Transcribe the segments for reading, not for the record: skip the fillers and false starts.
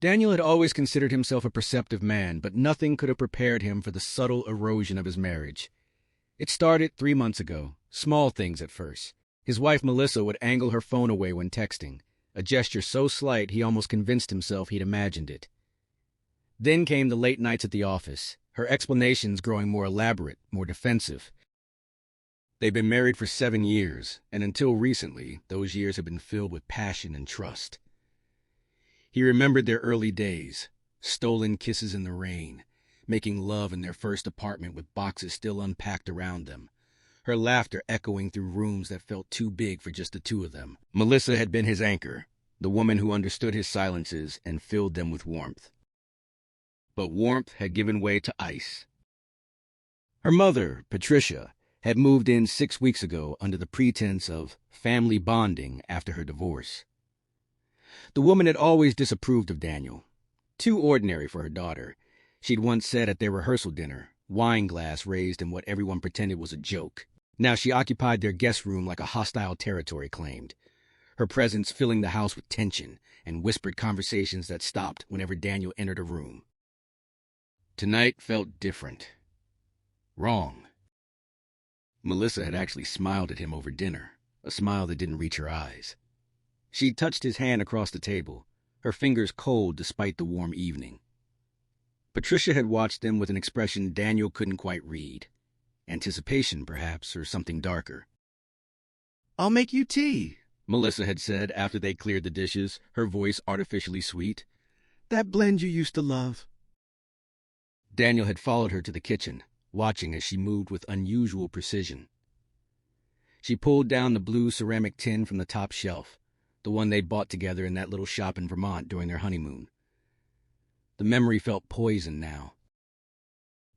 Daniel had always considered himself a perceptive man, but nothing could have prepared him for the subtle erosion of his marriage. It started 3 months ago, small things at first. His wife Melissa would angle her phone away when texting, a gesture so slight he almost convinced himself he'd imagined it. Then came the late nights at the office, her explanations growing more elaborate, more defensive. They'd been married for 7 years, and until recently, those years had been filled with passion and trust. He remembered their early days, stolen kisses in the rain, making love in their first apartment with boxes still unpacked around them, her laughter echoing through rooms that felt too big for just the two of them. Melissa had been his anchor, the woman who understood his silences and filled them with warmth. But warmth had given way to ice. Her mother, Patricia, had moved in 6 weeks ago under the pretense of family bonding after her divorce. The woman had always disapproved of Daniel. Too ordinary for her daughter. She'd once said at their rehearsal dinner, wine glass raised in what everyone pretended was a joke. Now she occupied their guest room like a hostile territory claimed, her presence filling the house with tension and whispered conversations that stopped whenever Daniel entered a room. Tonight felt different. Wrong. Melissa had actually smiled at him over dinner, a smile that didn't reach her eyes. She touched his hand across the table, her fingers cold despite the warm evening. Patricia had watched them with an expression Daniel couldn't quite read. Anticipation, perhaps, or something darker. "I'll make you tea," Melissa had said after they cleared the dishes, her voice artificially sweet. "That blend you used to love." Daniel had followed her to the kitchen, watching as she moved with unusual precision. She pulled down the blue ceramic tin from the top shelf, the one they bought together in that little shop in Vermont during their honeymoon. The memory felt poisoned now.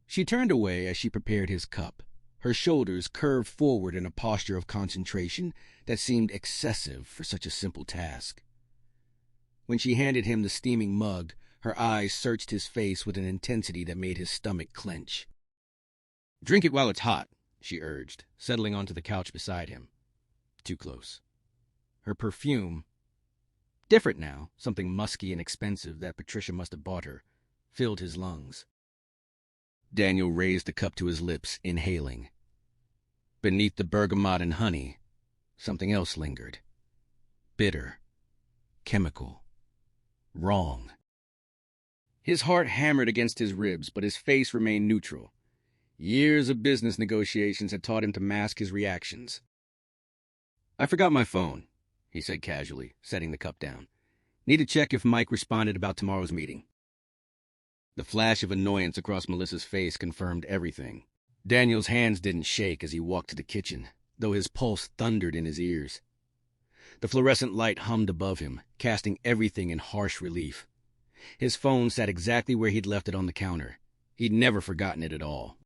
She turned away as she prepared his cup, her shoulders curved forward in a posture of concentration that seemed excessive for such a simple task. When she handed him the steaming mug, her eyes searched his face with an intensity that made his stomach clench. "Drink it while it's hot," she urged, settling onto the couch beside him. Too close. Her perfume, different now, something musky and expensive that Patricia must have bought her, filled his lungs. Daniel raised the cup to his lips, inhaling. Beneath the bergamot and honey, something else lingered. Bitter. Chemical. Wrong. His heart hammered against his ribs, but his face remained neutral. Years of business negotiations had taught him to mask his reactions. "I forgot my phone," he said casually, setting the cup down. "Need to check if Mike responded about tomorrow's meeting." The flash of annoyance across Melissa's face confirmed everything. Daniel's hands didn't shake as he walked to the kitchen, though his pulse thundered in his ears. The fluorescent light hummed above him, casting everything in harsh relief. His phone sat exactly where he'd left it on the counter. He'd never forgotten it at all.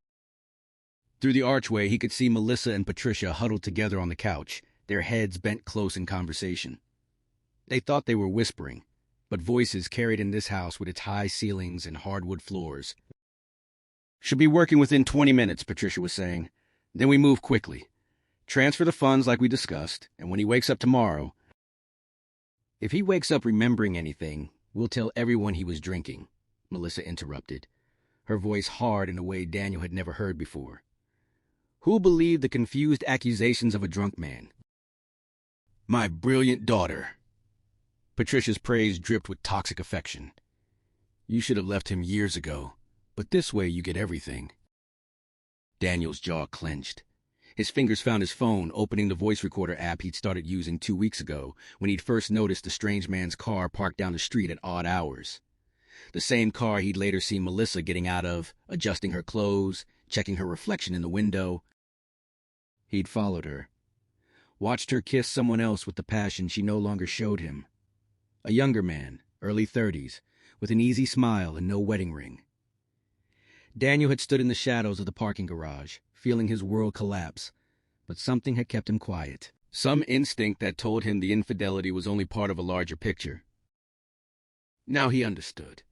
Through the archway, he could see Melissa and Patricia huddled together on the couch, their heads bent close in conversation. They thought they were whispering, but voices carried in this house with its high ceilings and hardwood floors. "Should be working within 20 minutes, Patricia was saying. Then we move quickly. Transfer the funds like we discussed, and when he wakes up tomorrow..." "If he wakes up remembering anything, we'll tell everyone he was drinking," Melissa interrupted, her voice hard in a way Daniel had never heard before. "Who'll believe the confused accusations of a drunk man?" "My brilliant daughter." Patricia's praise dripped with toxic affection. "You should have left him years ago, but this way you get everything." Daniel's jaw clenched. His fingers found his phone, opening the voice recorder app he'd started using 2 weeks ago when he'd first noticed the strange man's car parked down the street at odd hours. The same car he'd later seen Melissa getting out of, adjusting her clothes, checking her reflection in the window. He'd followed her, watched her kiss someone else with the passion she no longer showed him. A younger man, early 30s, with an easy smile and no wedding ring. Daniel had stood in the shadows of the parking garage, feeling his world collapse, but something had kept him quiet. Some instinct that told him the infidelity was only part of a larger picture. Now he understood.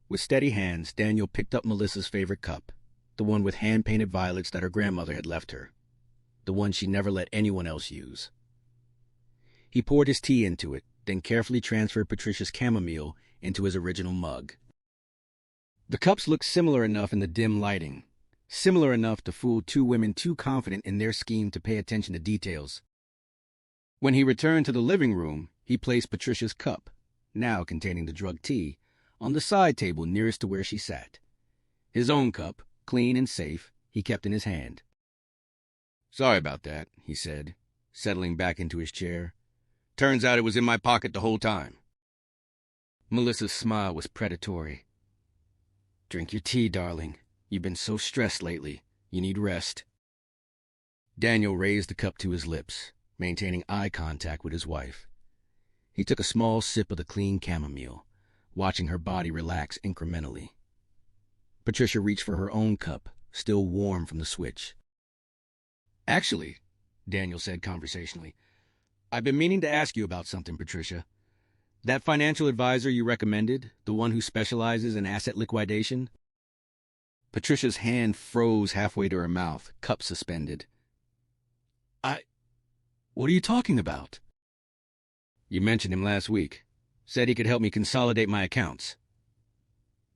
With steady hands, Daniel picked up Melissa's favorite cup, the one with hand-painted violets that her grandmother had left her, the one she never let anyone else use. He poured his tea into it, then carefully transferred Patricia's chamomile into his original mug. The cups looked similar enough in the dim lighting, similar enough to fool two women too confident in their scheme to pay attention to details. When he returned to the living room, he placed Patricia's cup, now containing the drugged tea, on the side table nearest to where she sat. His own cup, clean and safe, he kept in his hand. "Sorry about that," he said, settling back into his chair. "Turns out it was in my pocket the whole time." Melissa's smile was predatory. "Drink your tea, darling. You've been so stressed lately. You need rest." Daniel raised the cup to his lips, maintaining eye contact with his wife. He took a small sip of the clean chamomile, watching her body relax incrementally. Patricia reached for her own cup, still warm from the switch. "Actually," Daniel said conversationally, "I've been meaning to ask you about something, Patricia. That financial advisor you recommended, the one who specializes in asset liquidation?" Patricia's hand froze halfway to her mouth, cup suspended. What are you talking about?" "You mentioned him last week. Said he could help me consolidate my accounts."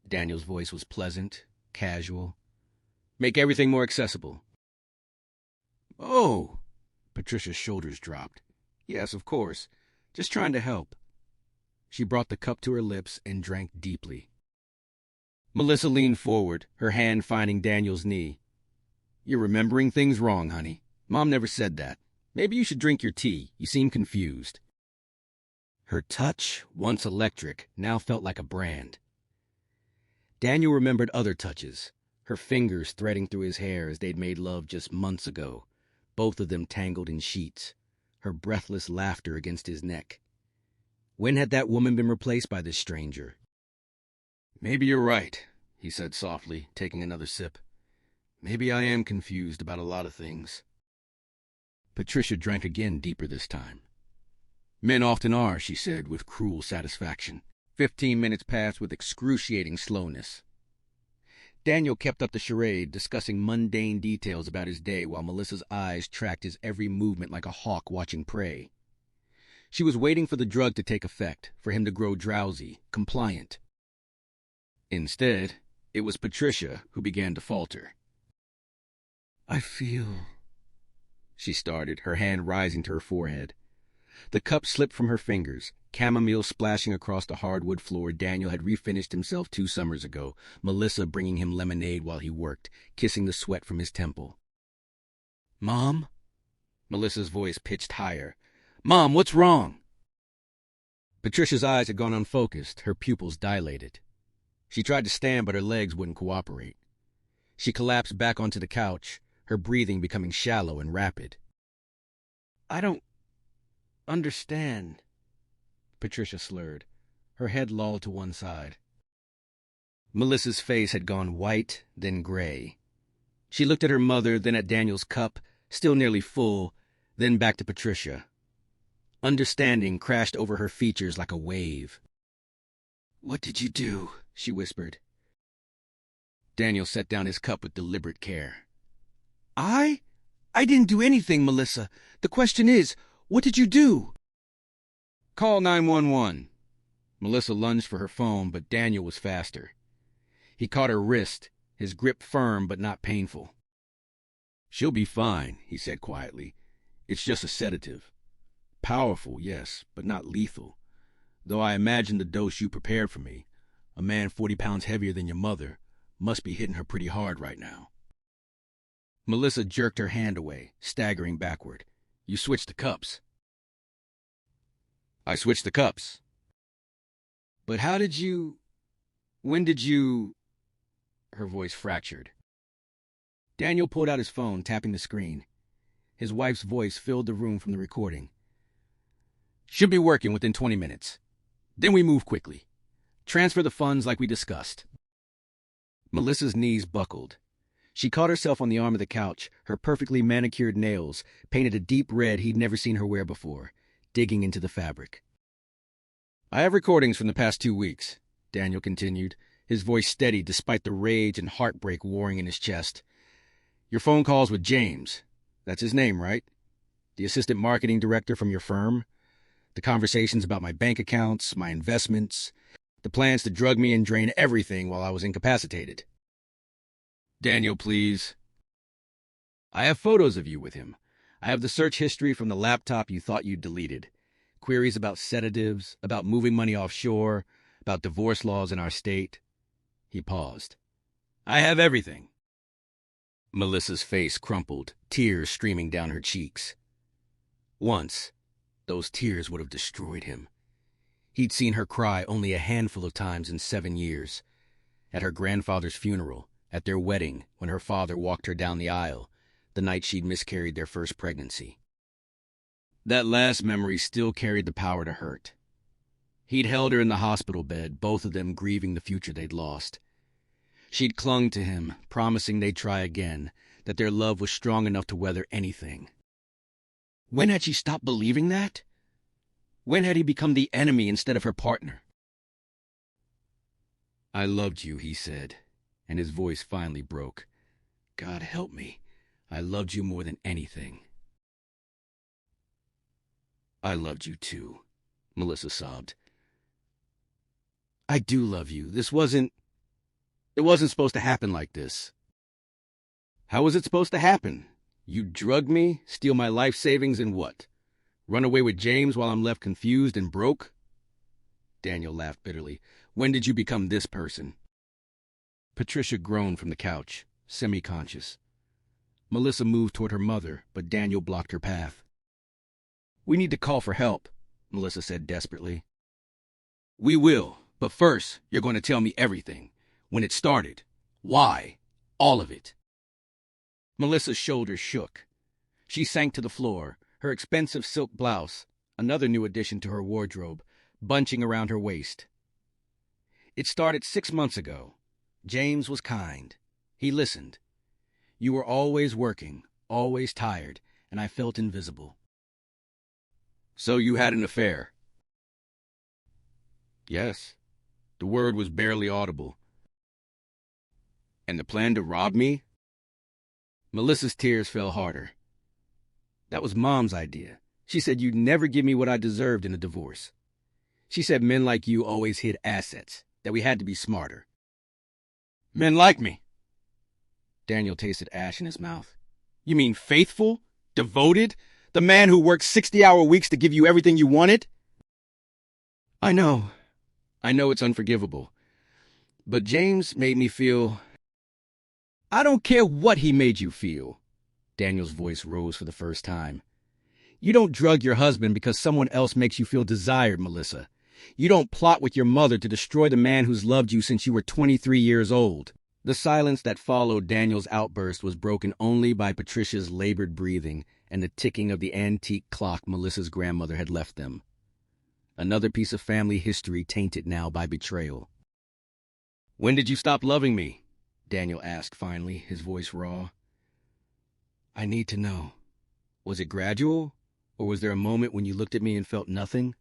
Daniel's voice was pleasant, casual. "Make everything more accessible." "Oh!" Patricia's shoulders dropped. "Yes, of course. Just trying to help." She brought the cup to her lips and drank deeply. Melissa leaned forward, her hand finding Daniel's knee. "You're remembering things wrong, honey. Mom never said that. Maybe you should drink your tea. You seem confused." Her touch, once electric, now felt like a brand. Daniel remembered other touches, her fingers threading through his hair as they'd made love just months ago, both of them tangled in sheets, her breathless laughter against his neck. When had that woman been replaced by this stranger? "Maybe you're right," he said softly, taking another sip. "Maybe I am confused about a lot of things." Patricia drank again, deeper this time. "Men often are," she said with cruel satisfaction. 15 minutes passed with excruciating slowness. Daniel kept up the charade, discussing mundane details about his day while Melissa's eyes tracked his every movement like a hawk watching prey. She was waiting for the drug to take effect, for him to grow drowsy, compliant. Instead, it was Patricia who began to falter. "I feel..." she started, her hand rising to her forehead. The cup slipped from her fingers, chamomile splashing across the hardwood floor Daniel had refinished himself 2 summers ago, Melissa bringing him lemonade while he worked, kissing the sweat from his temple. "Mom?" Melissa's voice pitched higher. "Mom, what's wrong?" Patricia's eyes had gone unfocused, her pupils dilated. She tried to stand, but her legs wouldn't cooperate. She collapsed back onto the couch, her breathing becoming shallow and rapid. "I don't understand," Patricia slurred, her head lolled to one side. Melissa's face had gone white, then gray. She looked at her mother, then at Daniel's cup, still nearly full, then back to Patricia. Understanding crashed over her features like a wave. "What did you do?" she whispered. Daniel set down his cup with deliberate care. I didn't do anything, Melissa. The question is, what did you do?" "Call 911. Melissa lunged for her phone, but Daniel was faster. He caught her wrist, his grip firm but not painful. "She'll be fine," he said quietly. "It's just a sedative. Powerful, yes, but not lethal. Though I imagine the dose you prepared for me, a man 40 pounds heavier than your mother, must be hitting her pretty hard right now." Melissa jerked her hand away, staggering backward. "You switched the cups." "I switched the cups." "But how did you... when did you..." Her voice fractured. Daniel pulled out his phone, tapping the screen. His wife's voice filled the room from the recording. "Should be working within 20 minutes. Then we move quickly. Transfer the funds like we discussed." Melissa's knees buckled. She caught herself on the arm of the couch, her perfectly manicured nails painted a deep red he'd never seen her wear before, digging into the fabric. "I have recordings from the past 2 weeks," Daniel continued, his voice steady despite the rage and heartbreak warring in his chest. "Your phone calls with James. That's his name, right? The assistant marketing director from your firm. The conversations about my bank accounts, my investments, the plans to drug me and drain everything while I was incapacitated. Daniel, please. I have photos of you with him. I have the search history from the laptop you thought you'd deleted. Queries about sedatives, about moving money offshore, about divorce laws in our state. He paused. I have everything. Melissa's face crumpled, tears streaming down her cheeks. Once, those tears would have destroyed him. He'd seen her cry only a handful of times in 7 years. At her grandfather's funeral, at their wedding, when her father walked her down the aisle, the night she'd miscarried their first pregnancy. That last memory still carried the power to hurt. He'd held her in the hospital bed, both of them grieving the future they'd lost. She'd clung to him, promising they'd try again, that their love was strong enough to weather anything. When had she stopped believing that? When had he become the enemy instead of her partner? I loved you, he said, and his voice finally broke. God help me. I loved you more than anything. I loved you too, Melissa sobbed. I do love you. It wasn't supposed to happen like this. How was it supposed to happen? You drug me, steal my life savings, and what? Run away with James while I'm left confused and broke? Daniel laughed bitterly. When did you become this person? Patricia groaned from the couch, semi-conscious. Melissa moved toward her mother, but Daniel blocked her path. We need to call for help, Melissa said desperately. We will, but first, you're going to tell me everything. When it started. Why? All of it. Melissa's shoulders shook. She sank to the floor, her expensive silk blouse, another new addition to her wardrobe, bunching around her waist. It started 6 months ago. James was kind. He listened. You were always working, always tired, and I felt invisible. So you had an affair? Yes. The word was barely audible. And the plan to rob me? Melissa's tears fell harder. That was Mom's idea. She said you'd never give me what I deserved in a divorce. She said men like you always hid assets, that we had to be smarter. Men like me? Daniel tasted ash in his mouth. You mean faithful? Devoted? The man who worked 60-hour weeks to give you everything you wanted? I know it's unforgivable. But James made me feel... I don't care what he made you feel. Daniel's voice rose for the first time. You don't drug your husband because someone else makes you feel desired, Melissa. You don't plot with your mother to destroy the man who's loved you since you were 23 years old. The silence that followed Daniel's outburst was broken only by Patricia's labored breathing and the ticking of the antique clock Melissa's grandmother had left them. Another piece of family history tainted now by betrayal. When did you stop loving me? Daniel asked finally, his voice raw. I need to know. Was it gradual, or was there a moment when you looked at me and felt nothing?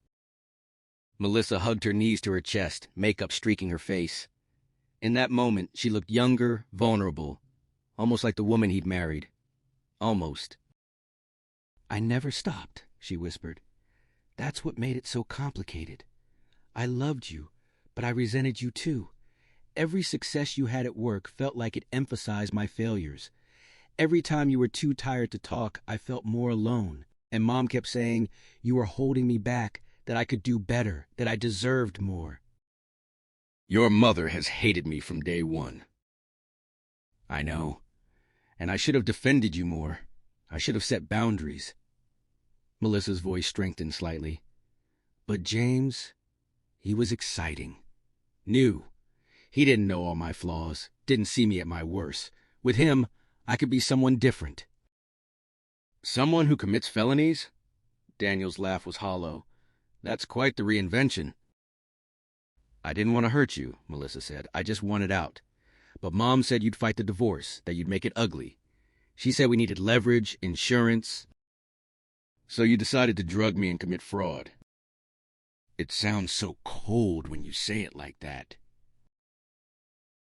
Melissa hugged her knees to her chest, makeup streaking her face. In that moment, she looked younger, vulnerable, almost like the woman he'd married. Almost. I never stopped, she whispered. That's what made it so complicated. I loved you, but I resented you too. Every success you had at work felt like it emphasized my failures. Every time you were too tired to talk, I felt more alone. And Mom kept saying, you were holding me back, that I could do better, that I deserved more. Your mother has hated me from day one. I know. And I should have defended you more. I should have set boundaries. Melissa's voice strengthened slightly. But James, he was exciting. New. He didn't know all my flaws, didn't see me at my worst. With him, I could be someone different. Someone who commits felonies? Daniel's laugh was hollow. That's quite the reinvention. I didn't want to hurt you, Melissa said. I just wanted out. But Mom said you'd fight the divorce, that you'd make it ugly. She said we needed leverage, insurance. So you decided to drug me and commit fraud. It sounds so cold when you say it like that.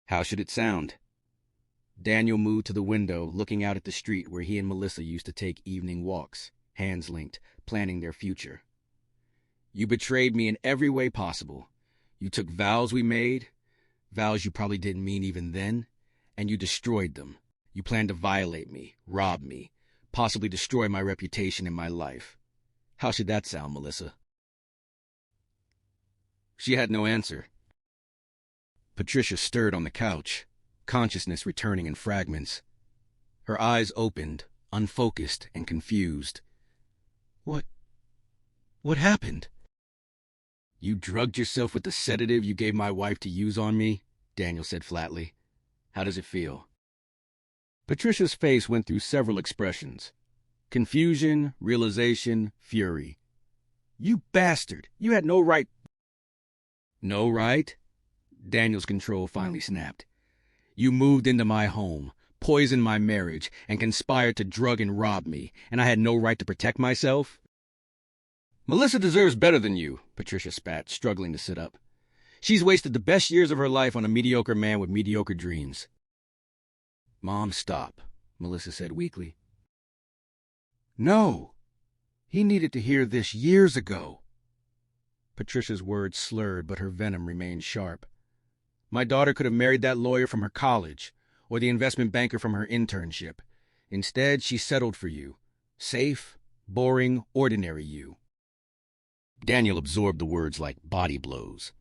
How should it sound? Daniel moved to the window, looking out at the street where he and Melissa used to take evening walks, hands linked, planning their future. You betrayed me in every way possible. You took vows we made, vows you probably didn't mean even then, and you destroyed them. You planned to violate me, rob me, possibly destroy my reputation and my life. How should that sound, Melissa? She had no answer. Patricia stirred on the couch, consciousness returning in fragments. Her eyes opened, unfocused and confused. What happened? You drugged yourself with the sedative you gave my wife to use on me, Daniel said flatly. How does it feel? Patricia's face went through several expressions. Confusion, realization, fury. You bastard! You had no right. No right? Daniel's control finally snapped. You moved into my home, poisoned my marriage, and conspired to drug and rob me, and I had no right to protect myself? Melissa deserves better than you, Patricia spat, struggling to sit up. She's wasted the best years of her life on a mediocre man with mediocre dreams. Mom, stop, Melissa said weakly. No, he needed to hear this years ago. Patricia's words slurred, but her venom remained sharp. My daughter could have married that lawyer from her college, or the investment banker from her internship. Instead, she settled for you. Safe, boring, ordinary you. Daniel absorbed the words like body blows.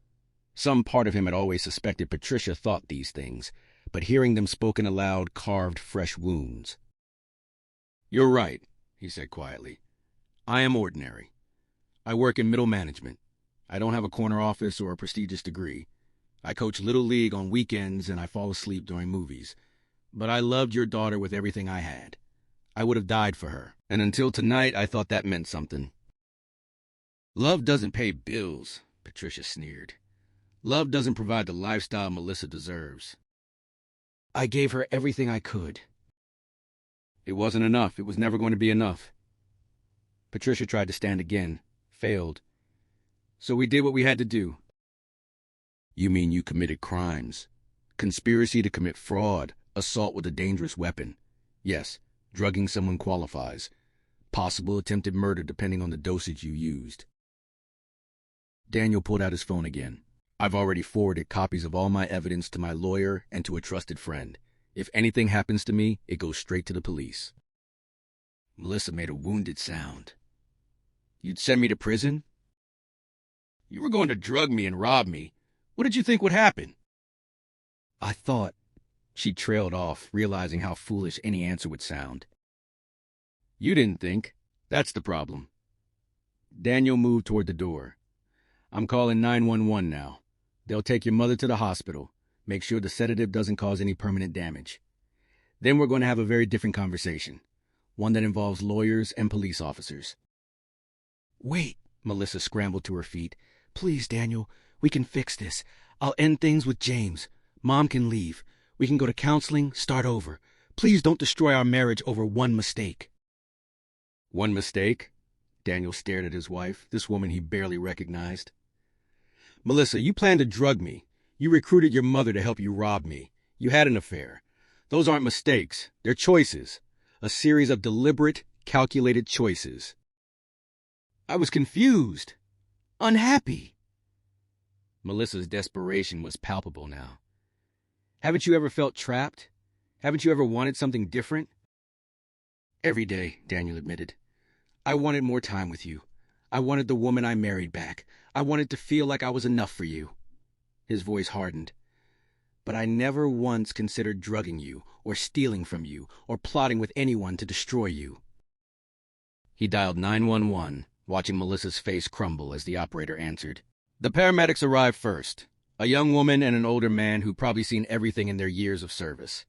Some part of him had always suspected Patricia thought these things, but hearing them spoken aloud carved fresh wounds. You're right, he said quietly. I am ordinary. I work in middle management. I don't have a corner office or a prestigious degree. I coach Little League on weekends and I fall asleep during movies. But I loved your daughter with everything I had. I would have died for her, and until tonight I thought that meant something. Love doesn't pay bills, Patricia sneered. Love doesn't provide the lifestyle Melissa deserves. I gave her everything I could. It wasn't enough. It was never going to be enough. Patricia tried to stand again, failed. So we did what we had to do. You mean you committed crimes? Conspiracy to commit fraud, assault with a dangerous weapon. Yes, drugging someone qualifies. Possible attempted murder depending on the dosage you used. Daniel pulled out his phone again. I've already forwarded copies of all my evidence to my lawyer and to a trusted friend. If anything happens to me, it goes straight to the police. Melissa made a wounded sound. You'd send me to prison? You were going to drug me and rob me. What did you think would happen? I thought. She trailed off, realizing how foolish any answer would sound. You didn't think. That's the problem. Daniel moved toward the door. I'm calling 911 now. They'll take your mother to the hospital. Make sure the sedative doesn't cause any permanent damage. Then we're going to have a very different conversation. One that involves lawyers and police officers. Wait, Melissa scrambled to her feet. Please, Daniel, we can fix this. I'll end things with James. Mom can leave. We can go to counseling, start over. Please don't destroy our marriage over one mistake. One mistake? Daniel stared at his wife, this woman he barely recognized. Melissa, you planned to drug me. You recruited your mother to help you rob me. You had an affair. Those aren't mistakes. They're choices. A series of deliberate, calculated choices. I was confused. Unhappy. Melissa's desperation was palpable now. Haven't you ever felt trapped? Haven't you ever wanted something different? Every day, Daniel admitted. I wanted more time with you. I wanted the woman I married back. I wanted to feel like I was enough for you. His voice hardened. But I never once considered drugging you, or stealing from you, or plotting with anyone to destroy you. He dialed 911, watching Melissa's face crumble as the operator answered. The paramedics arrived first, a young woman and an older man who'd probably seen everything in their years of service.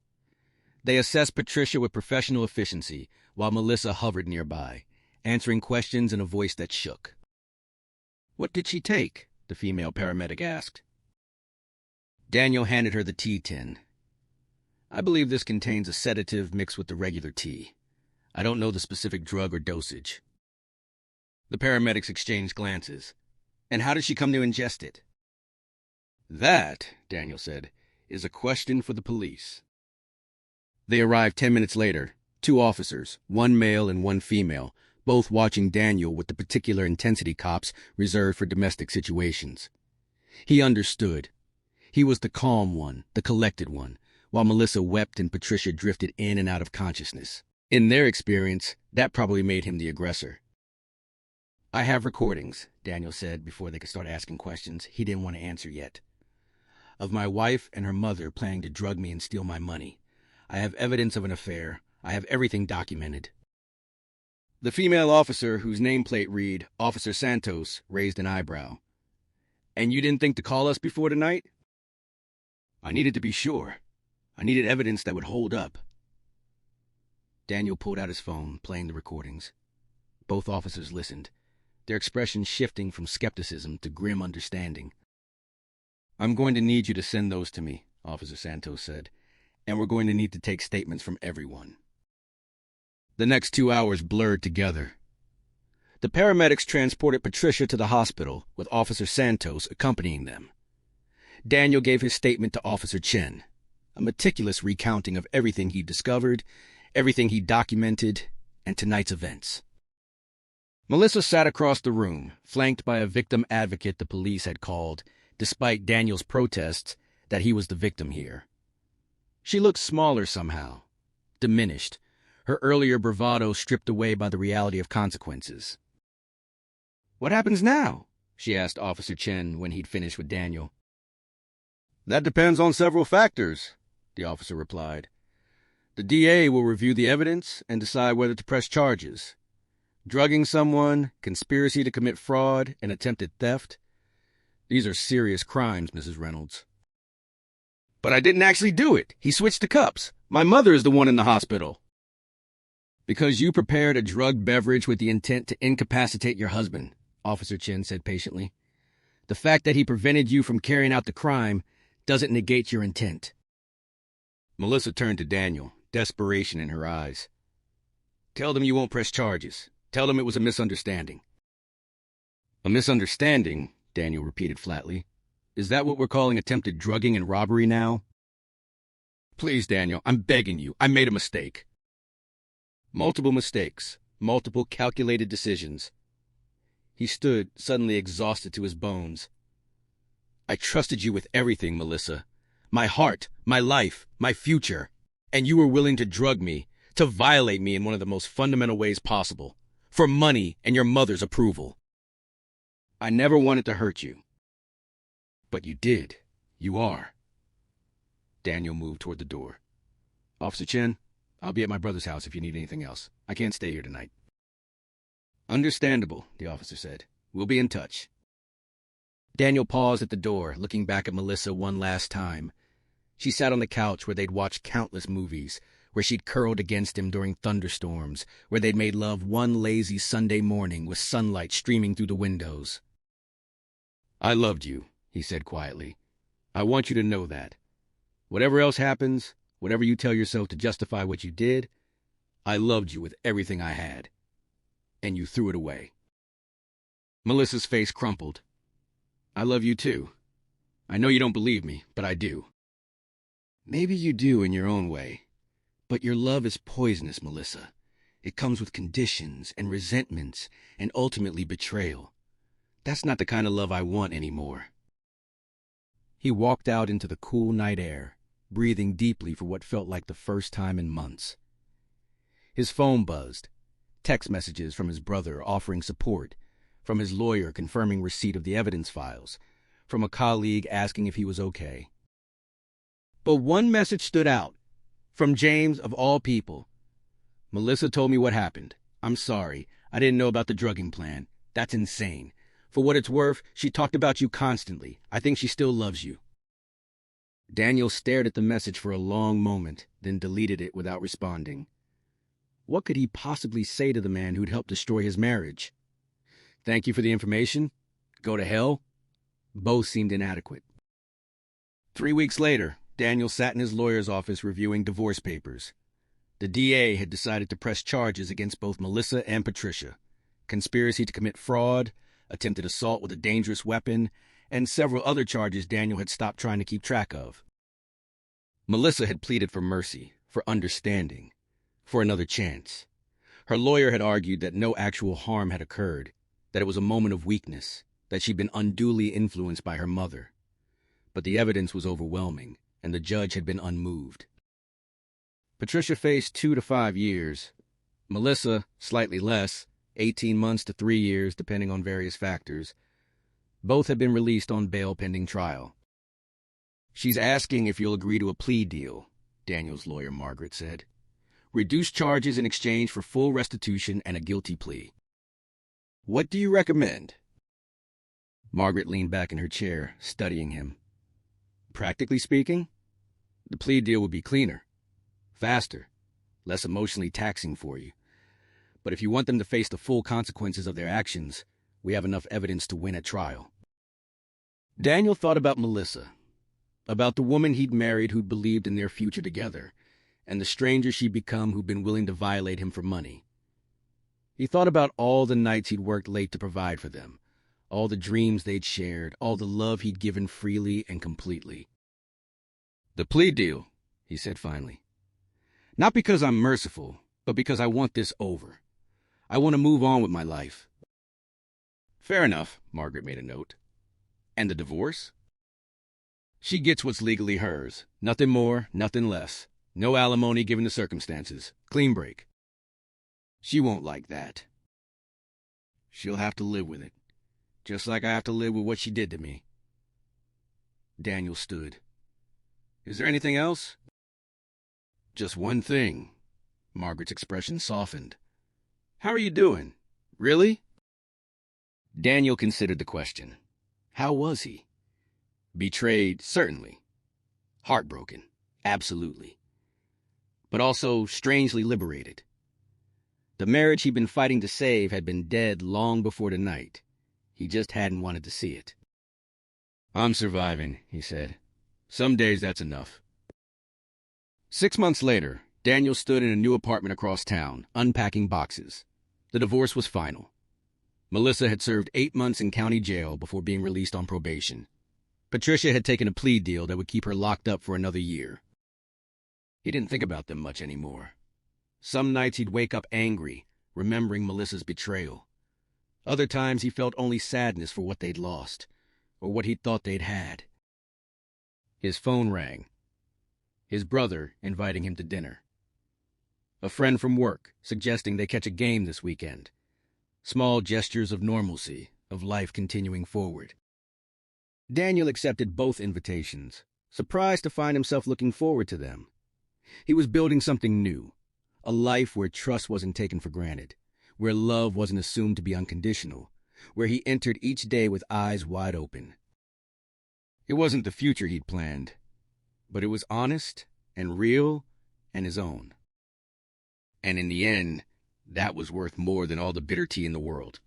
They assessed Patricia with professional efficiency, while Melissa hovered nearby, answering questions in a voice that shook. What did she take? The female paramedic asked. Daniel handed her the tea tin. I believe this contains a sedative mixed with the regular tea. I don't know the specific drug or dosage. The paramedics exchanged glances. And how did she come to ingest it? That, Daniel said, is a question for the police. They arrived 10 minutes later, 2 officers, one male and one female, both watching Daniel with the particular intensity cops reserved for domestic situations. He understood. He was the calm one, the collected one, while Melissa wept and Patricia drifted in and out of consciousness. In their experience, that probably made him the aggressor. "I have recordings," Daniel said before they could start asking questions he didn't want to answer yet, "of my wife and her mother planning to drug me and steal my money. I have evidence of an affair. I have everything documented." The female officer, whose nameplate read Officer Santos, raised an eyebrow. "And you didn't think to call us before tonight?" "I needed to be sure. I needed evidence that would hold up." Daniel pulled out his phone, playing the recordings. Both officers listened, their expressions shifting from skepticism to grim understanding. "I'm going to need you to send those to me," Officer Santos said, "and we're going to need to take statements from everyone." The next 2 hours blurred together. The paramedics transported Patricia to the hospital, with Officer Santos accompanying them. Daniel gave his statement to Officer Chen, a meticulous recounting of everything he'd discovered, everything he documented, and tonight's events. Melissa sat across the room, flanked by a victim advocate the police had called, despite Daniel's protests, that he was the victim here. She looked smaller somehow, diminished, her earlier bravado stripped away by the reality of consequences. "What happens now?" she asked Officer Chen when he'd finished with Daniel. "That depends on several factors," the officer replied. "The DA will review the evidence and decide whether to press charges. Drugging someone, conspiracy to commit fraud, and attempted theft. These are serious crimes, Mrs. Reynolds." "But I didn't actually do it. He switched the cups. My mother is the one in the hospital." "Because you prepared a drugged beverage with the intent to incapacitate your husband," Officer Chen said patiently. "The fact that he prevented you from carrying out the crime doesn't negate your intent." Melissa turned to Daniel, desperation in her eyes. "Tell them you won't press charges. Tell them it was a misunderstanding." "A misunderstanding?" Daniel repeated flatly. "Is that what we're calling attempted drugging and robbery now?" "Please, Daniel, I'm begging you. I made a mistake." Multiple mistakes, multiple calculated decisions. He stood, suddenly exhausted to his bones. "I trusted you with everything, Melissa. My heart, my life, my future. And you were willing to drug me, to violate me in one of the most fundamental ways possible, for money and your mother's approval. I never wanted to hurt you. But you did. You are." Daniel moved toward the door. "Officer Chen, I'll be at my brother's house if you need anything else. I can't stay here tonight." "Understandable," the officer said. "We'll be in touch." Daniel paused at the door, looking back at Melissa one last time. She sat on the couch where they'd watched countless movies, where she'd curled against him during thunderstorms, where they'd made love one lazy Sunday morning with sunlight streaming through the windows. "I loved you," he said quietly. "I want you to know that. Whatever else happens, whatever you tell yourself to justify what you did, I loved you with everything I had. And you threw it away." Melissa's face crumpled. "I love you too. I know you don't believe me, but I do." "Maybe you do in your own way. But your love is poisonous, Melissa. It comes with conditions and resentments and ultimately betrayal. That's not the kind of love I want anymore." He walked out into the cool night air, breathing deeply for what felt like the first time in months. His phone buzzed, text messages from his brother offering support, from his lawyer confirming receipt of the evidence files, from a colleague asking if he was okay. But one message stood out, from James of all people. "Melissa told me what happened. I'm sorry. I didn't know about the drugging plan. That's insane. For what it's worth, she talked about you constantly. I think she still loves you." Daniel stared at the message for a long moment, then deleted it without responding. What could he possibly say to the man who'd helped destroy his marriage? Thank you for the information? Go to hell? Both seemed inadequate. 3 weeks later, Daniel sat in his lawyer's office reviewing divorce papers. The DA had decided to press charges against both Melissa and Patricia: conspiracy to commit fraud, attempted assault with a dangerous weapon, and several other charges Daniel had stopped trying to keep track of. Melissa had pleaded for mercy, for understanding, for another chance. Her lawyer had argued that no actual harm had occurred, that it was a moment of weakness, that she'd been unduly influenced by her mother. But the evidence was overwhelming, and the judge had been unmoved. Patricia faced 2 to 5 years. Melissa, slightly less, 18 months to 3 years, depending on various factors. Both had been released on bail pending trial. "She's asking if you'll agree to a plea deal," Daniel's lawyer, Margaret, said. "Reduced charges in exchange for full restitution and a guilty plea." "What do you recommend?" Margaret leaned back in her chair, studying him. "Practically speaking, the plea deal would be cleaner, faster, less emotionally taxing for you. But if you want them to face the full consequences of their actions, we have enough evidence to win at trial." Daniel thought about Melissa, about the woman he'd married who'd believed in their future together, and the stranger she'd become who'd been willing to violate him for money. He thought about all the nights he'd worked late to provide for them, all the dreams they'd shared, all the love he'd given freely and completely. "The plea deal," he said finally. "Not because I'm merciful, but because I want this over. I want to move on with my life." "Fair enough," Margaret made a note. "And the divorce?" "She gets what's legally hers. Nothing more, nothing less. No alimony given the circumstances. Clean break." "She won't like that." "She'll have to live with it. Just like I have to live with what she did to me." Daniel stood. "Is there anything else?" "Just one thing." Margaret's expression softened. "How are you doing? Really?" Daniel considered the question. How was he? Betrayed, certainly. Heartbroken, absolutely. But also strangely liberated. The marriage he'd been fighting to save had been dead long before tonight. He just hadn't wanted to see it. "I'm surviving," he said. "Some days that's enough." 6 months later, Daniel stood in a new apartment across town, unpacking boxes. The divorce was final. Melissa had served 8 months in county jail before being released on probation. Patricia had taken a plea deal that would keep her locked up for another year. He didn't think about them much anymore. Some nights he'd wake up angry, remembering Melissa's betrayal. Other times he felt only sadness for what they'd lost, or what he'd thought they'd had. His phone rang. His brother inviting him to dinner. A friend from work suggesting they catch a game this weekend. Small gestures of normalcy, of life continuing forward. Daniel accepted both invitations, surprised to find himself looking forward to them. He was building something new, a life where trust wasn't taken for granted, where love wasn't assumed to be unconditional, where he entered each day with eyes wide open. It wasn't the future he'd planned, but it was honest and real and his own. And in the end, that was worth more than all the bitter tea in the world.